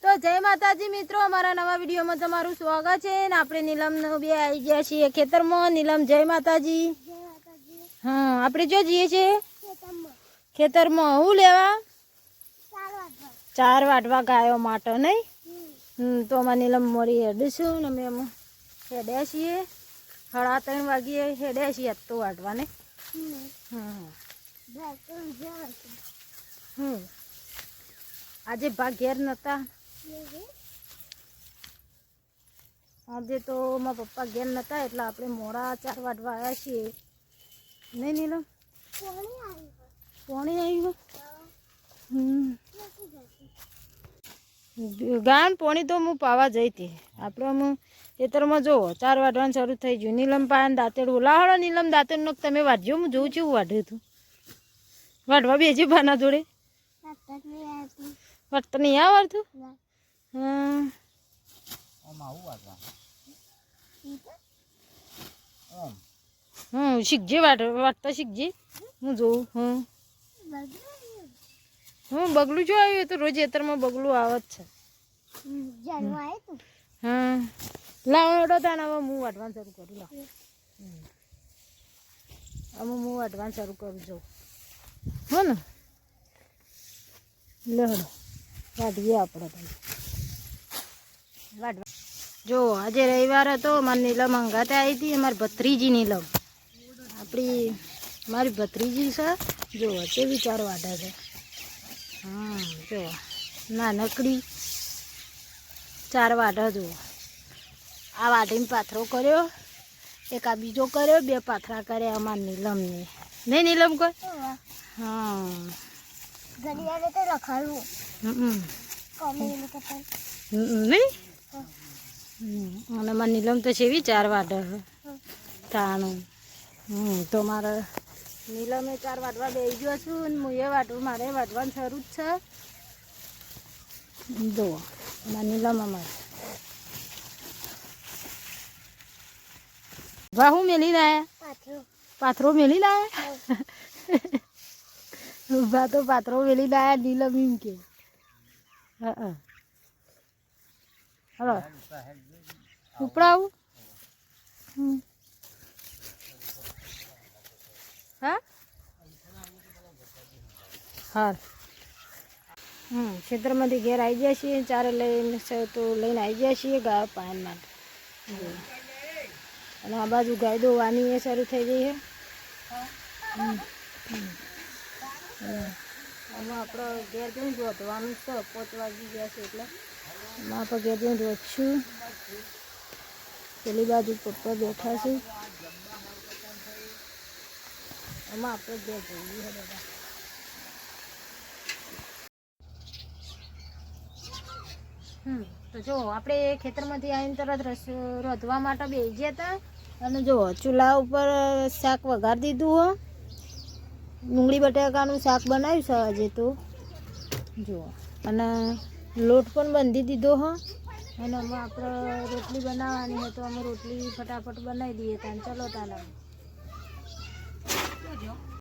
તો જય માતાજી મિત્રો, અમારા નવા વિડીયોમાં તમારું સ્વાગત છે ને આપણે નીલમનો બે આવી ગયા છીએ ખેતરમાં. નીલમ જય માતાજી. હા, આપણે જો જઈએ છીએ ખેતરમાં હું લેવા ચાર વાટવા ગાયો માટે નહીં. તો અમારે નીલમ મળી હેડીશું ને અમે એમાં હેડ્યા છીએ 3:30 વાગ્યે હેડ્યા છીએ તો વાટવા ને. આજે ભાગ ઘેર નતા. આજે તો મારા પપ્પા ઘેર નતા એટલે આપણે મોડા 4 વાટવા આવ્યા છીએ. નહીં નીલમ પાણી આવ્યું. ગામ પાણી તો હું પાવા જઈ હતી. આપણે હું ખેતરમાં જોવો 4 વાટવાનું શરૂ થઈ ગયું. નીલમ પાન દાંતેડું લાવડો. નીલમ દાંતેડું તમે વાટજો, હું જોઉં છું વાઢ્યું હતું. વાટવા બેસી પાના જોડે વાટતા નહીં આવડતું. શીખજે વાટતા શીખજે, હું જોઉં. બગલું જો આવ્યું તો રોજ ખેતરમાં બગલું આવત છે. લાવડો તાને હવે હું વાટવાનું શરૂ કરું. લાવ હવે હું વાટવાનું શરૂ કરું જાઉં હો ને. લેહડો વાટીએ આપણે તમે વાટવા. જો આજે રવિવાર હતો, મારી નીલમ અંગાતે આવી હતી. અમારી ભત્રીજી નીલમ, મારી ભત્રીજી છે. જો તે વિચાર વાટા છે. જો નાનકડી 4 વાટા. જુઓ આ વાટીને પાથરો કર્યો, એક આ બીજો કર્યો, 2 પાથરા કર્યા અમારા નીલમને. નહીં નીલમ કોઈ? નહીં. અને મારી નીલમ તો છે એવી 4 વાટા તાણું. તો મારે નીલમે 4 વાટવા બેસી ગયો છું ને હું એ વાટવું, મારે વાટવાનું શરૂ જ છે. જુઓ મારી નીલમ અમારે વાહુ મેલી લાયા, પાથરો મેલી લાયા. ભા તો પાથરો મેલી લાયા. નીલમ એમ કે હલો ઉપડાવું. હા ખેતરમાંથી ઘેર આવી ગયા છીએ. 4 લઈને તો લઈને આવી ગયા છીએ ગાય પાણી માટે. અને આ બાજુ ગાય દોવાની એ શરૂ થઈ ગઈ છે. આમાં આપણે ઘેર જઈને ધોવાનું છે. 5 વાગી ગયા છે એટલે આમાં આપણે ઘેર જઈને ધોઈશું. પેલી બાજુ પપ્પા બેઠા છે. આમાં આપણે ઘેર જોઈએ બધા. તો જો આપણે ખેતરમાંથી આવીને તરત રોધવા માટે બેસી ગયા હતા. અને જો ચૂલા ઉપર શાક વઘારી દીધું હો. ડુંગળી બટાકાનું શાક બનાવ્યું છે આજે તો. જુઓ અને લોટ પણ બાંધી દીધો હો. અને આમાં આપણે રોટલી બનાવવાની હોય તો અમે રોટલી ફટાફટ બનાવી દઈએ. તાન ચલો તાન